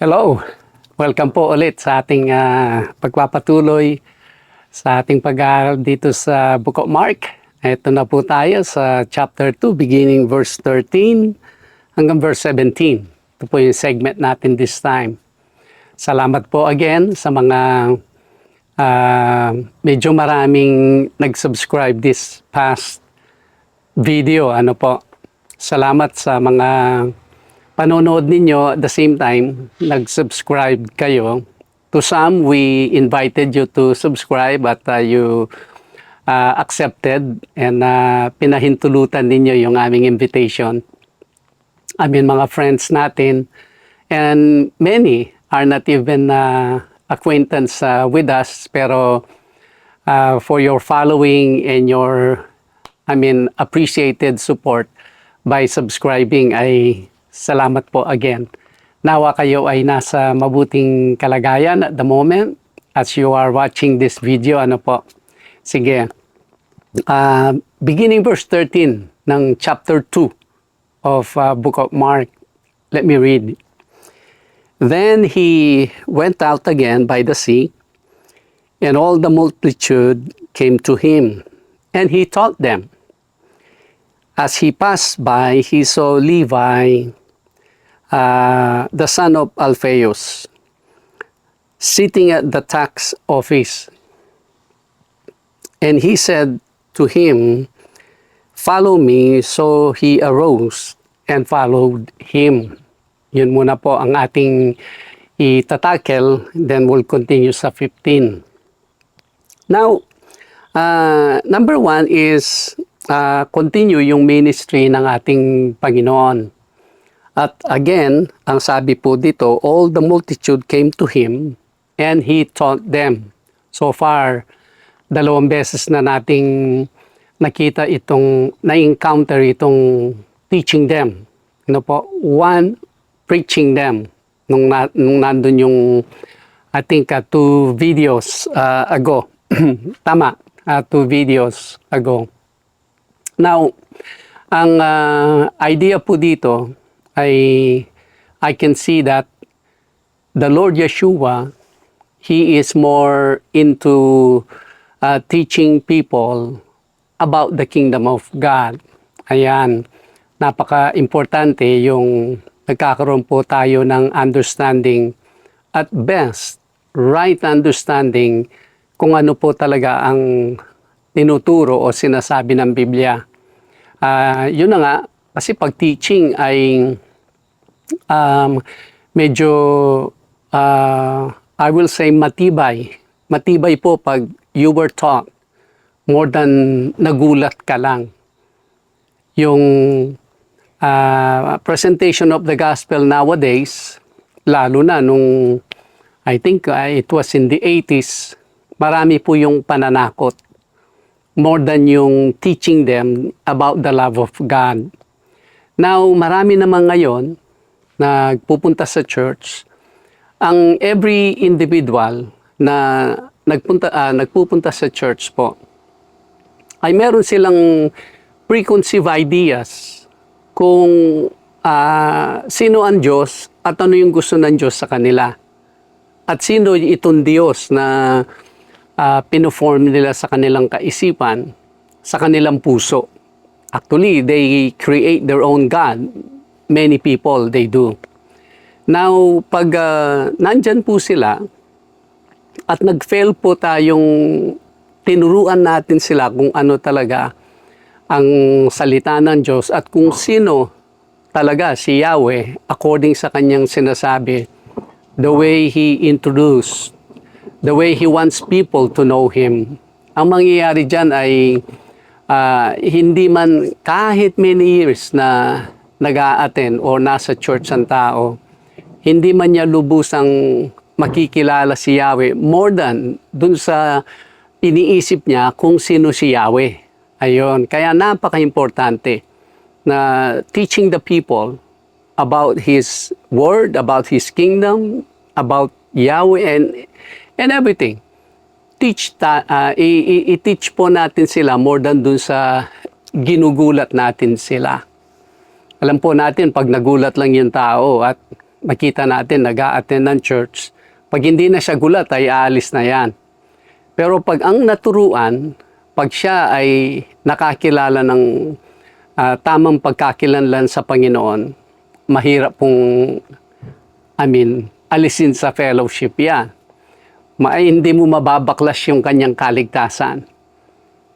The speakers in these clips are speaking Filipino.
Hello! Welcome po ulit sa ating pagpapatuloy sa ating pag-aaral dito sa Book of Mark. Ito na po tayo sa chapter 2, beginning verse 13 hanggang verse 17. Ito po yung segment natin this time. Salamat po again sa mga medyo maraming nag-subscribe this past video. Salamat sa mga panonood ninyo. At the same time, nag-subscribe kayo. To some, we invited you to subscribe at you accepted and pinahintulutan ninyo yung aming invitation. Mga friends natin, and many are not even acquaintance with us, pero for your following and your appreciated support by subscribing ay salamat po again. Nawa kayo ay nasa mabuting kalagayan at the moment as you are watching this video. Sige. Beginning verse 13 ng chapter 2 of Book of Mark. Let me read. Then he went out again by the sea, and all the multitude came to him, and he taught them. As he passed by, he saw Levi, the son of Alphaeus, sitting at the tax office. And he said to him, "Follow me." So he arose and followed him. Yun muna po ang ating itatakel, then we'll continue sa 15. Now, number 1 is continue yung ministry ng ating Panginoon. At again, ang sabi po dito, all the multitude came to him and he taught them. So far, 2 beses na nating nakita na-encounter itong teaching them. One, preaching them. Nung nandun yung, I think, 2 videos ago. Tama, 2 videos ago. Now, ang idea po dito ay I can see that the Lord Yeshua, He is more into teaching people about the kingdom of God. Ayan, napaka-importante yung nagkakaroon po tayo ng understanding, at best, right understanding kung ano po talaga ang tinuturo o sinasabi ng Biblia. Yun na nga, kasi pag teaching ay medyo, I will say, matibay. Matibay po pag you were taught more than nagulat ka lang. Yung presentation of the gospel nowadays, lalo na nung, I think it was in the 80s, marami po yung pananakot more than yung teaching them about the love of God. Now, marami naman ngayon na nagpupunta sa church. Ang every individual na nagpupunta sa church po, ay meron silang preconceived ideas kung sino ang Diyos at ano yung gusto ng Diyos sa kanila. At sino itong Diyos na pinoform nila sa kanilang kaisipan, sa kanilang puso. Actually, they create their own God. Many people, they do. Now, pag nandyan po sila, at nag-fail po tayong tinuruan natin sila kung ano talaga ang salita ng Diyos at kung sino talaga si Yahweh according sa kanyang sinasabi, the way He introduced, the way He wants people to know Him. Ang mangyayari dyan ay hindi man kahit many years na nag-a-attend o nasa church ang tao, hindi man niya lubusang makikilala si Yahweh more than dun sa iniisip niya kung sino si Yahweh. Ayun, kaya napaka-importante na teaching the people about His Word, about His kingdom, about Yahweh and everything. I-teach po natin sila more than dun sa ginugulat natin sila. Alam po natin, pag nagulat lang yung tao at makita natin nag-a-attend ng church, pag hindi na siya gulat ay aalis na yan. Pero pag ang naturuan, pag siya ay nakakilala ng tamang pagkakilanlan sa Panginoon, mahirap pong, alisin sa fellowship yan. Hindi mo mababaklas yung kanyang kaligtasan.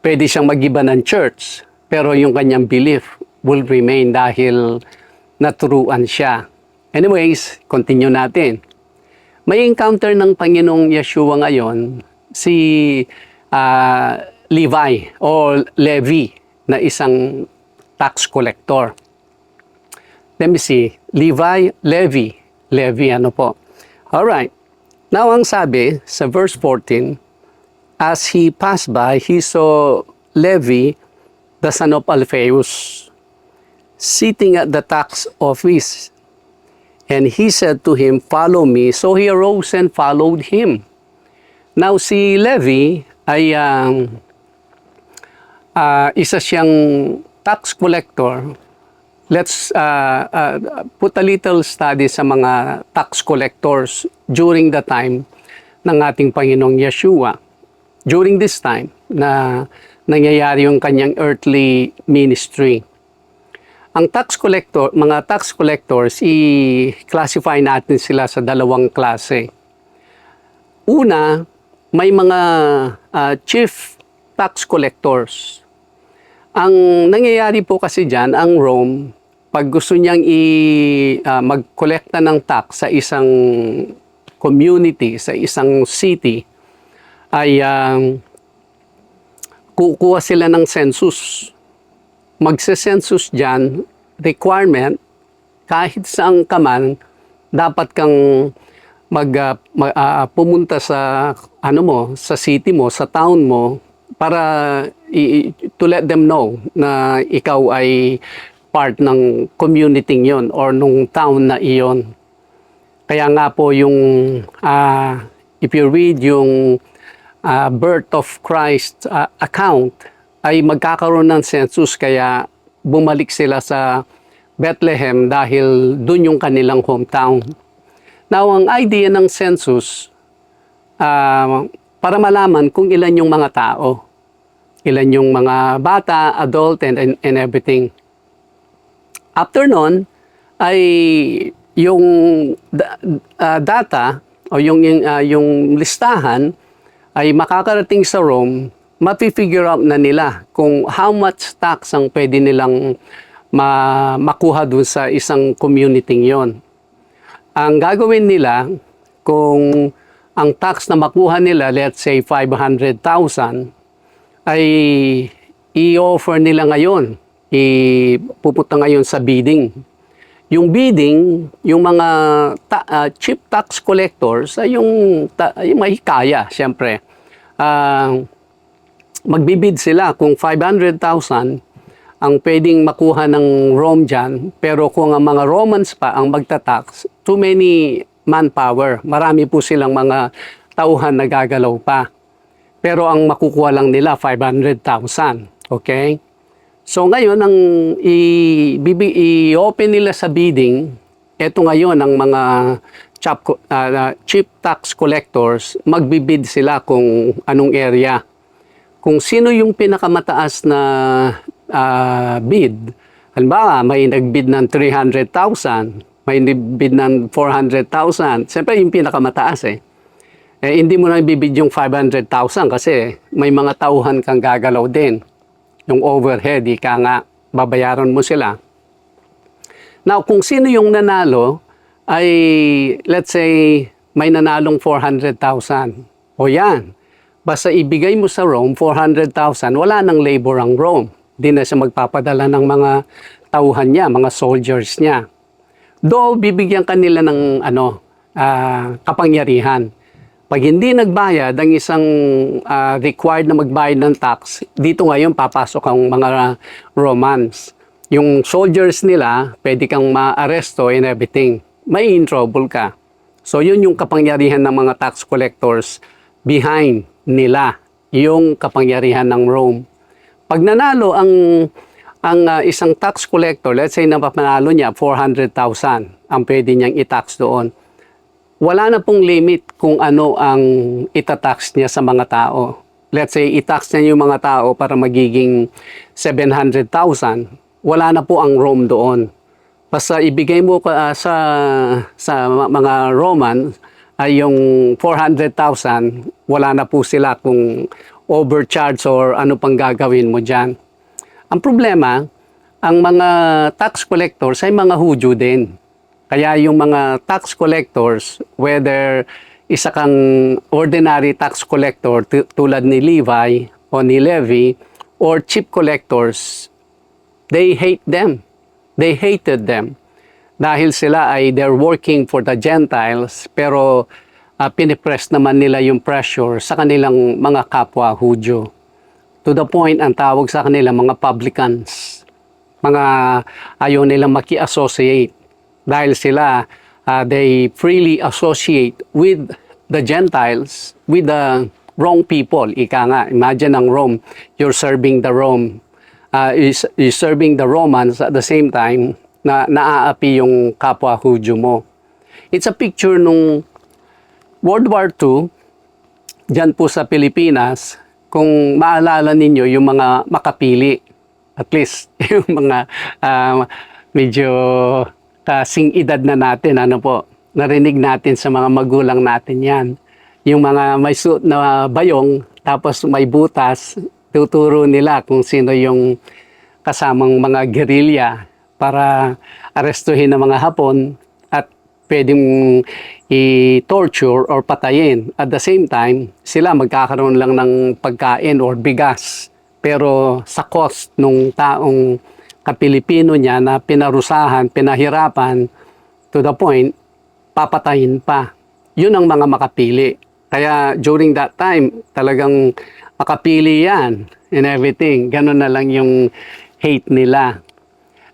Pwede siyang mag-iba ng church, pero yung kanyang belief will remain dahil naturuan siya. Anyways, continue natin. May encounter ng Panginoong Yeshua ngayon, si Levi o Levi na isang tax collector. Let me see. Levi, ano po? Alright. Now, ang sabi sa verse 14, as he passed by, he saw Levi, the son of Alphaeus, sitting at the tax office. And he said to him, follow me. So he arose and followed him. Now, si Levi ay isa siyang tax collector. Let's put a little study sa mga tax collectors during the time ng ating Panginoong Yeshua. During this time na nangyayari yung kanyang earthly ministry. Ang mga tax collectors, i-classify natin sila sa dalawang klase. Una, may mga chief tax collectors. Ang nangyayari po kasi dyan, ang Rome, pag gusto niyang mag-collecta ng tax sa isang community, sa isang city, ay kukuha sila ng census. Magse-census dyan, requirement, kahit saan ka man, dapat kang pumunta sa sa city mo, sa town mo, para to let them know na ikaw ay part ng community yon or nung town na iyon. Kaya nga po yung if you read yung birth of Christ account, ay magkakaroon ng census, kaya bumalik sila sa Bethlehem dahil dun yung kanilang hometown. Now, ang idea ng census, para malaman kung ilan yung mga tao, ilan yung mga bata, adult, and everything. After nun, ay yung data o yung listahan ay makakarating sa Rome, mapifigure out na nila kung how much tax ang pwede nilang makuha dun sa isang community yon. Ang gagawin nila, kung ang tax na makuha nila, let's say 500,000, ay i-offer nila ngayon, pupunta ngayon sa bidding. Yung bidding, yung mga cheap tax collectors, ay yung mahikaya, siyempre. Magbibid sila kung 500,000 ang pwedeng makuha ng Rome dyan, pero kung ang mga Romans pa ang magta-tax, too many manpower. Marami po silang mga tauhan na gagalaw pa. Pero ang makukuha lang nila 500,000. Okay? So ngayon, ang i-open nila sa bidding, eto ngayon ang mga cheap tax collectors, magbibid sila kung anong area. Kung sino yung pinakamataas na bid. Halimbawa, may nagbid ng 300,000, may nagbid ng 400,000. Siyempre, yung pinakamataas hindi mo na ibibid yung 500,000 kasi may mga tauhan kang gagalaw din. Yung overhead, ika nga, babayaran mo sila. Now, kung sino yung nanalo, ay let's say may nanalong 400,000. O yan, basta ibigay mo sa Rome 400,000, wala nang labor ang Rome. Di na siya magpapadala ng mga tauhan niya, mga soldiers niya. Though bibigyan kanila ng kapangyarihan. Pag hindi nagbayad ang isang required na magbayad ng tax, dito ngayon papasok ang mga Romans. Yung soldiers nila, pwede kang ma-aresto and everything. May in trouble ka. So yun yung kapangyarihan ng mga tax collectors behind nila, yung kapangyarihan ng Rome. Pag nanalo ang isang tax collector, let's say na panalo niya 400,000, ang pwede niyang i-tax doon. Wala na pong limit kung ano ang itatax niya sa mga tao. Let's say, i-tax niya yung mga tao para magiging 700,000. Wala na po ang Rome doon. Basta ibigay mo sa mga Roman ay yung 400,000, wala na po sila kung overcharge or ano pang gagawin mo dyan. Ang problema, ang mga tax collectors ay mga Hudyo din. Kaya yung mga tax collectors, whether isa kang ordinary tax collector tulad ni Levi o ni Levi, or chief collectors, they hate them. They hated them. Dahil sila ay they're working for the Gentiles, pero pinipress naman nila yung pressure sa kanilang mga kapwa Hudyo. To the point, ang tawag sa kanila mga publicans. Mga ayaw nilang maki-associate. Dahil sila, they freely associate with the Gentiles, with the wrong people. Ika nga, imagine ang Rome, you're serving the Rome, is serving the Romans at the same time na naaapi yung kapwa Hudyo mo. It's a picture nung World War II, dyan po sa Pilipinas, kung maalala ninyo yung mga makapili, at least yung mga medyo kasing edad na natin, ano po, narinig natin sa mga magulang natin yan. Yung mga may suit na bayong, tapos may butas, tuturo nila kung sino yung kasamang mga guerrilla para arestuhin ng mga Hapon at pwedeng i-torture or patayin. At the same time, sila magkakaroon lang ng pagkain or bigas. Pero sa cost nung taong kapilipino niya na pinarusahan, pinahirapan, to the point, papatayin pa. Yun ang mga makapili. Kaya during that time, talagang makapili yan and everything. Ganun na lang yung hate nila.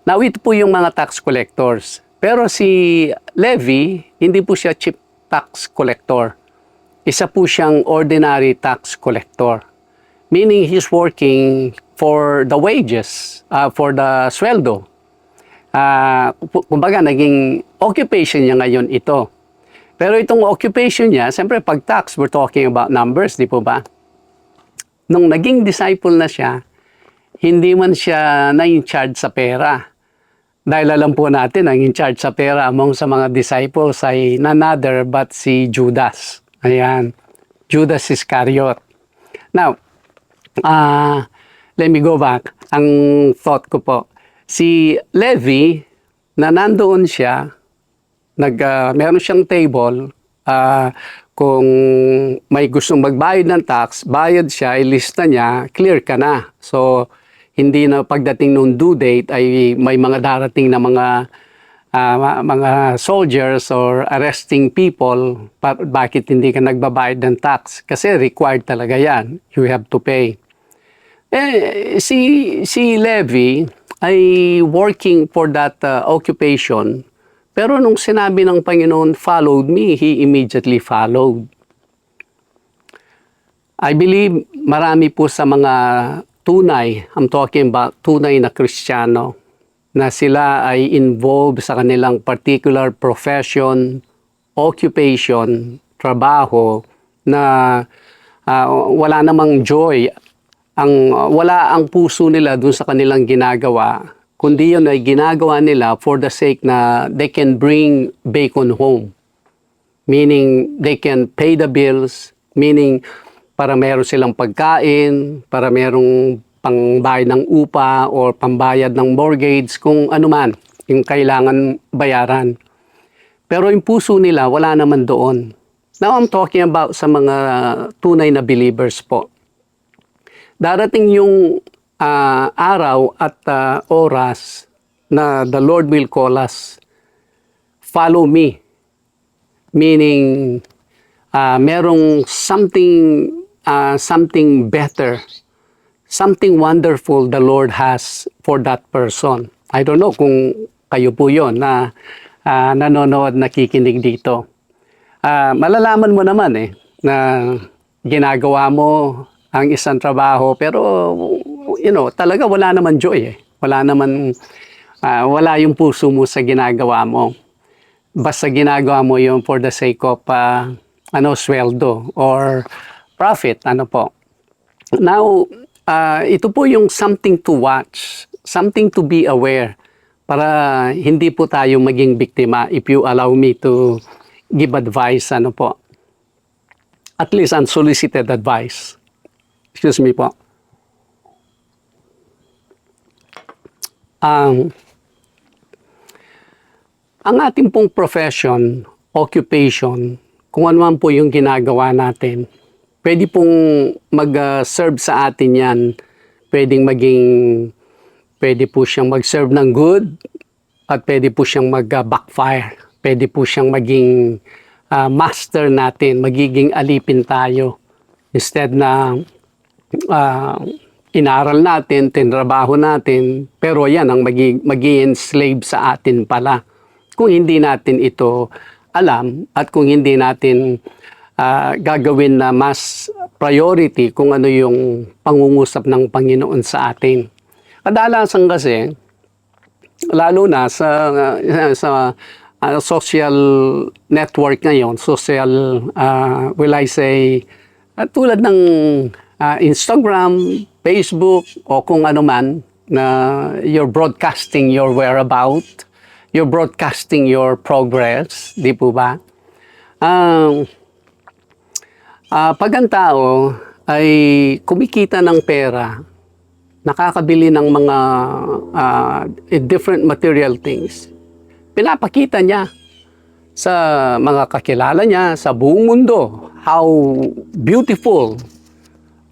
Now, ito po yung mga tax collectors. Pero si Levi, hindi po siya chief tax collector. Isa po siyang ordinary tax collector. Meaning he's working for the wages, for the sweldo. Kumbaga, naging occupation niya ngayon ito. Pero itong occupation niya, siyempre pag tax, we're talking about numbers, di po ba? Nung naging disciple na siya, hindi man siya na-in-charge sa pera. Dahil alam po natin, ang in-charge sa pera among sa mga disciples ay none other but si Judas. Ayan, Judas Iscariot. Now, let me go back. Ang thought ko po, si Levi, na nandoon siya, meron siyang table, kung may gustong magbayad ng tax, bayad siya, ilista niya, clear ka na. So, hindi na pagdating nung due date ay may mga darating na mga soldiers or arresting people, bakit hindi ka nagbabayad ng tax? Kasi required talaga yan. You have to pay. Si Levi ay working for that occupation, pero nung sinabi ng Panginoon, followed me, he immediately followed. I believe marami po sa mga tunay, I'm talking about tunay na Kristiyano, na sila ay involved sa kanilang particular profession, occupation, trabaho, na wala namang joy, wala ang puso nila dun sa kanilang ginagawa, kundi yun ay ginagawa nila for the sake na they can bring bacon home. Meaning, they can pay the bills, meaning, para meron silang pagkain, para merong pangbayad ng upa or pambayad ng mortgage, kung ano man yung kailangan bayaran. Pero yung puso nila, wala naman doon. Now, I'm talking about sa mga tunay na believers po. Darating yung araw at oras na the Lord will call us, follow me. Meaning, merong something better, something wonderful the Lord has for that person. I don't know kung kayo po yun na nanonood, nakikinig dito. Malalaman mo naman na ginagawa mo ang isang trabaho, pero talaga wala naman joy. Wala yung puso mo sa ginagawa mo. basta ginagawa mo yun for the sake of sweldo or profit, ano po. Now, ito po yung something to watch, something to be aware para hindi po tayo maging biktima, if you allow me to give advice, ano po. At least unsolicited advice. Excuse me po. Ang ating pong profession, occupation, kung ano man po yung ginagawa natin, pwede pong mag-serve sa atin yan. Pwede po siyang mag-serve ng good at pwede po siyang mag-backfire. Pwede po siyang maging master natin, magiging alipin tayo. Instead na inaral natin, tinrabaho natin, pero yan ang mag-i-enslave sa atin pala. Kung hindi natin ito alam at kung hindi natin gagawin na mas priority kung ano yung pangungusap ng Panginoon sa atin. Kadalasan kasi, lalo na sa social network ngayon, will I say, tulad ng Instagram, Facebook, o kung ano man, na you're broadcasting your whereabout, you're broadcasting your progress, di po ba? Pag ang tao ay kumikita ng pera, nakakabili ng mga different material things, pinapakita niya sa mga kakilala niya, sa buong mundo, how beautiful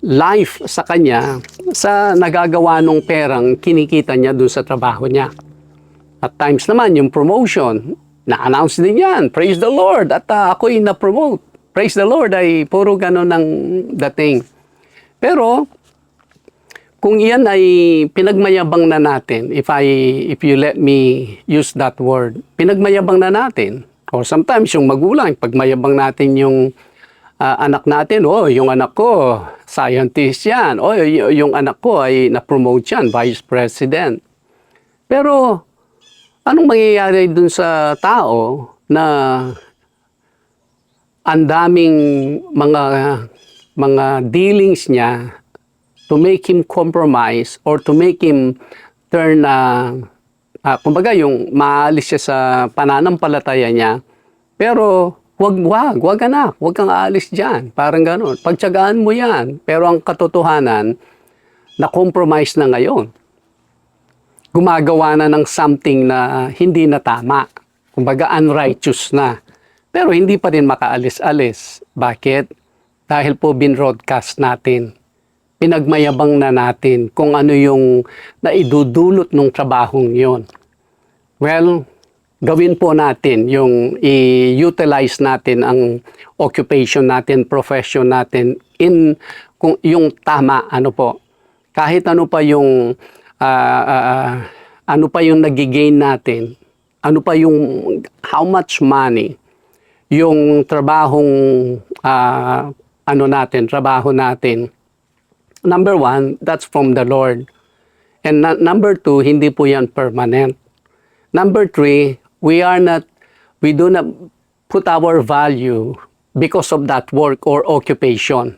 life sa kanya sa nagagawa ng perang kinikita niya doon sa trabaho niya. At times naman, yung promotion, na-announce din yan, praise the Lord, at ako'y na-promote. Praise the Lord, ay puro gano'n ng dating. Pero, kung iyan ay pinagmayabang na natin, if you let me use that word, pinagmayabang na natin, or sometimes yung magulang, pagmayabang natin yung anak natin, yung anak ko, scientist yan, yung anak ko ay na-promote yan, vice president. Pero, anong mangyayari dun sa tao na ang daming mga dealings niya to make him compromise or to make him turn, kumbaga yung maalis siya sa pananampalataya niya, pero wag anak, wag kang aalis dyan, parang gano'n. Pagtiyagaan mo yan, pero ang katotohanan, na-compromise na ngayon. Gumagawa na ng something na hindi na tama. Kumbaga unrighteous na. Pero hindi pa rin makaalis-alis. Bakit? Dahil po binroadcast natin. Pinagmayabang na natin kung ano yung naidudulot ng trabahong yon. Well, gawin po natin yung i-utilize natin ang occupation natin, profession natin in yung tama, ano po. Kahit ano pa yung nagigain natin, ano pa yung how much money yung trabaho natin. Number one, that's from the Lord. And number two, hindi po yan permanent. Number three, we do not put our value because of that work or occupation.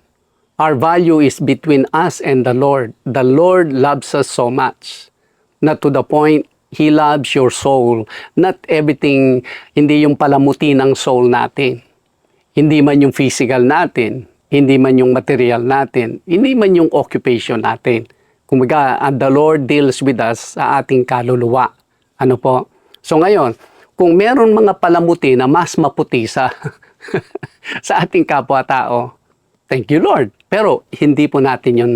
Our value is between us and the Lord. The Lord loves us so much. Not to the point, He loves your soul. Not everything, hindi yung palamuti ng soul natin. Hindi man yung physical natin. Hindi man yung material natin. Hindi man yung occupation natin. Kumbaga, the Lord deals with us sa ating kaluluwa. Ano po? So ngayon, kung meron mga palamuti na mas maputi sa sa ating kapwa-tao, thank you Lord. Pero hindi po natin yun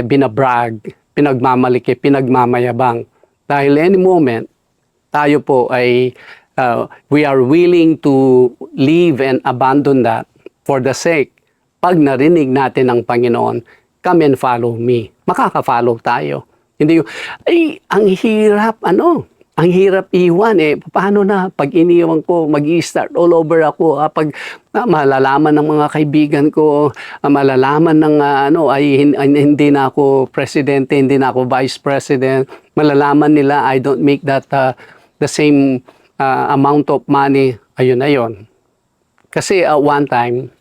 binabrag, pinagmamaliki, pinagmamayabang. Dahil any moment, tayo po ay we are willing to leave and abandon that for the sake. Pag narinig natin ng Panginoon, come and follow me. Makaka-follow tayo. Hindi yung, ang hirap, ang hirap iwan paano na pag iniwan ko, mag-i-start all over ako. Pag malalaman ng mga kaibigan ko, malalaman ng hindi na ako presidente, hindi na ako vice president, malalaman nila I don't make that the same amount of money, ayun na yun. Kasi at one time,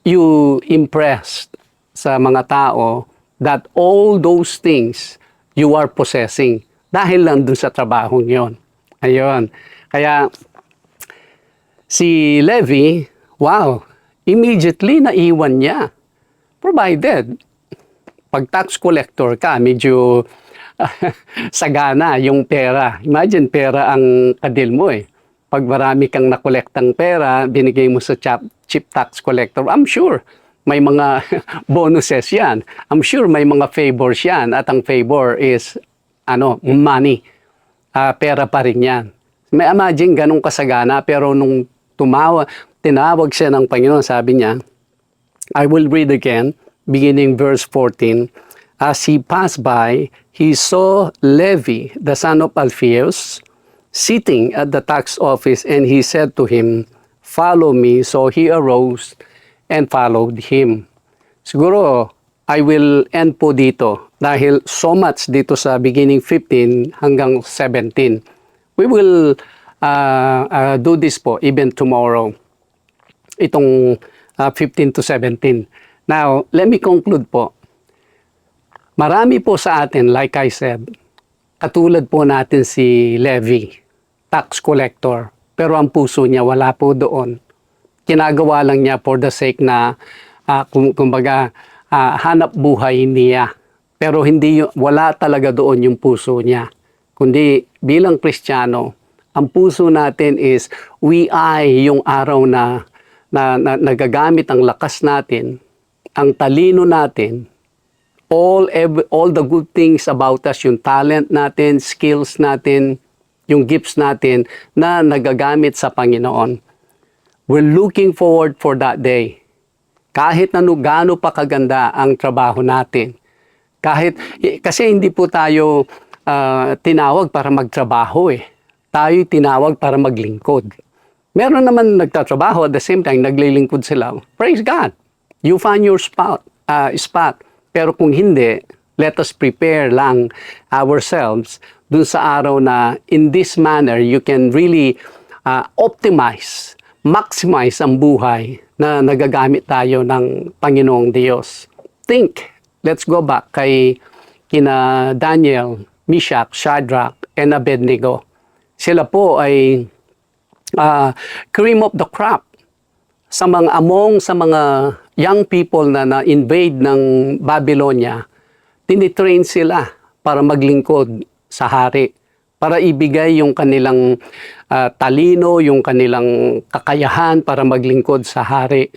you impressed sa mga tao that all those things you are possessing dahil lang dun sa trabahong yon. Ayun. Kaya si Levi, wow, immediately naiwan niya. Provided, pag tax collector ka, medyo sagana yung pera. Imagine, pera ang kadil mo eh. Pag marami kang nakolektang pera, binigay mo sa chief tax collector, I'm sure may mga bonuses yan. I'm sure may mga favors yan. At ang favor is, money. Pera pa rin yan. May imagine ganun kasagana, pero nung tinawag siya ng Panginoon, sabi niya, I will read again, beginning verse 14. As he passed by, he saw Levi, the son of Alphaeus, sitting at the tax office, and he said to him, follow me. So he arose and followed him. Siguro, I will end po dito dahil so much dito sa beginning 15 hanggang 17. We will do this po even tomorrow. Itong 15 to 17. Now, let me conclude po. Marami po sa atin, like I said, katulad po natin si Levi, tax collector, pero ang puso niya wala po doon. Ginagawa lang niya for the sake na, kumbaga, hanap buhay niya. Pero wala talaga doon yung puso niya. Kundi bilang Kristiyano, ang puso natin is we eye yung araw na nagagamit ang lakas natin, ang talino natin, all the good things about us, yung talent natin, skills natin, yung gifts natin na nagagamit sa Panginoon. We're looking forward for that day. Kahit gaano pa kaganda ang trabaho natin. Kasi hindi po tayo tinawag para magtrabaho eh. Tayo tinawag para maglingkod. Meron naman nagtatrabaho at the same time naglilingkod sila. Praise God. You find your spot. Pero kung hindi, let us prepare lang ourselves dun sa araw na in this manner you can really maximize ang buhay na nagagamit tayo ng Panginoong Diyos. Think, let's go back kina Daniel, Meshach, Shadrach, and Abednego. Sila po ay cream of the crop sa mga young people na na-invade ng Babylonia. Tinitrain sila para maglingkod sa hari, para ibigay yung kanilang talino, yung kanilang kakayahan para maglingkod sa hari.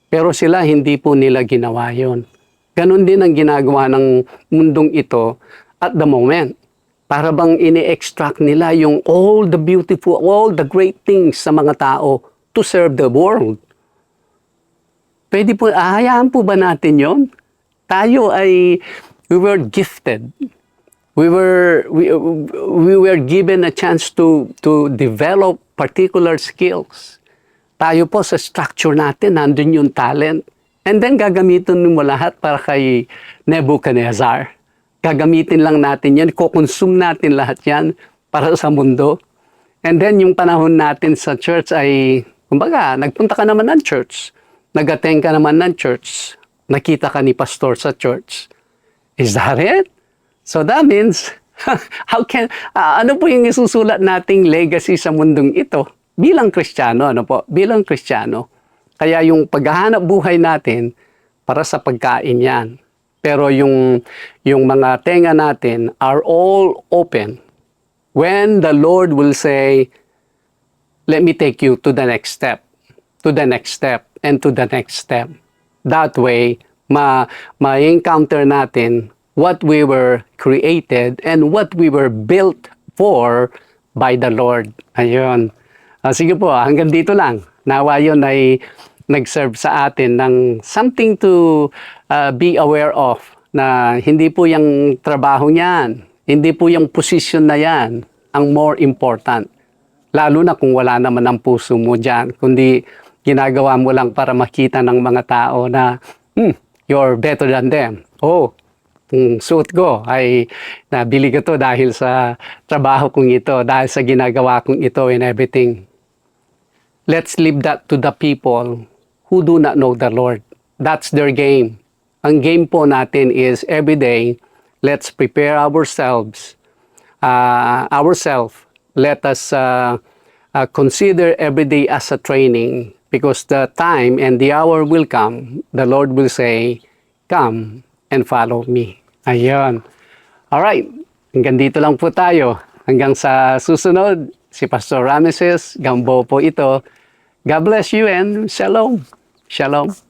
Pero sila hindi po nila ginawa yun. Ganon din ang ginagawa ng mundong ito at the moment. Para bang ini-extract nila yung all the beautiful, all the great things sa mga tao to serve the world. Pwede po, ahayaan po ba natin yon? Tayo we were gifted. We were given a chance to develop particular skills. Tayo po sa structure natin, nandun yung talent. And then gagamitin mo lahat para kay Nebuchadnezzar. Gagamitin lang natin yan, kukonsume natin lahat yan para sa mundo. And then yung panahon natin sa church ay, kumbaga, nagpunta ka naman ng church. Nag-attend ka naman ng church. Nakita ka ni pastor sa church. Is that it? So that means, ano po yung isusulat nating legacy sa mundong ito? Bilang Kristiyano, Bilang Kristiyano. Kaya yung paghahanap buhay natin, para sa pagkain yan. Pero yung mga tenga natin are all open. When the Lord will say, let me take you to the next step, to the next step, and to the next step. That way, ma-encounter natin what we were created and what we were built for by the Lord. Ayun. Sige po, hanggang dito lang. Nawa yun ay nag-serve sa atin ng something to be aware of, na hindi po yung trabaho niyan, hindi po yung position na yan ang more important. Lalo na kung wala naman ang puso mo dyan, kundi ginagawa mo lang para makita ng mga tao na you're better than them. Oh, suot ko ay nabili ko to dahil sa trabaho kong ito, dahil sa ginagawa kong ito and everything. Let's leave that to the people who do not know the Lord. That's their game. Ang game po natin is every day, let's prepare ourselves. Let us consider every day as a training, because the time and the hour will come. The Lord will say, "Come and follow me." Ayun. Alright, hanggang dito lang po tayo. Hanggang sa susunod, si Pastor Rameses Gambo po ito. God bless you and shalom. Shalom.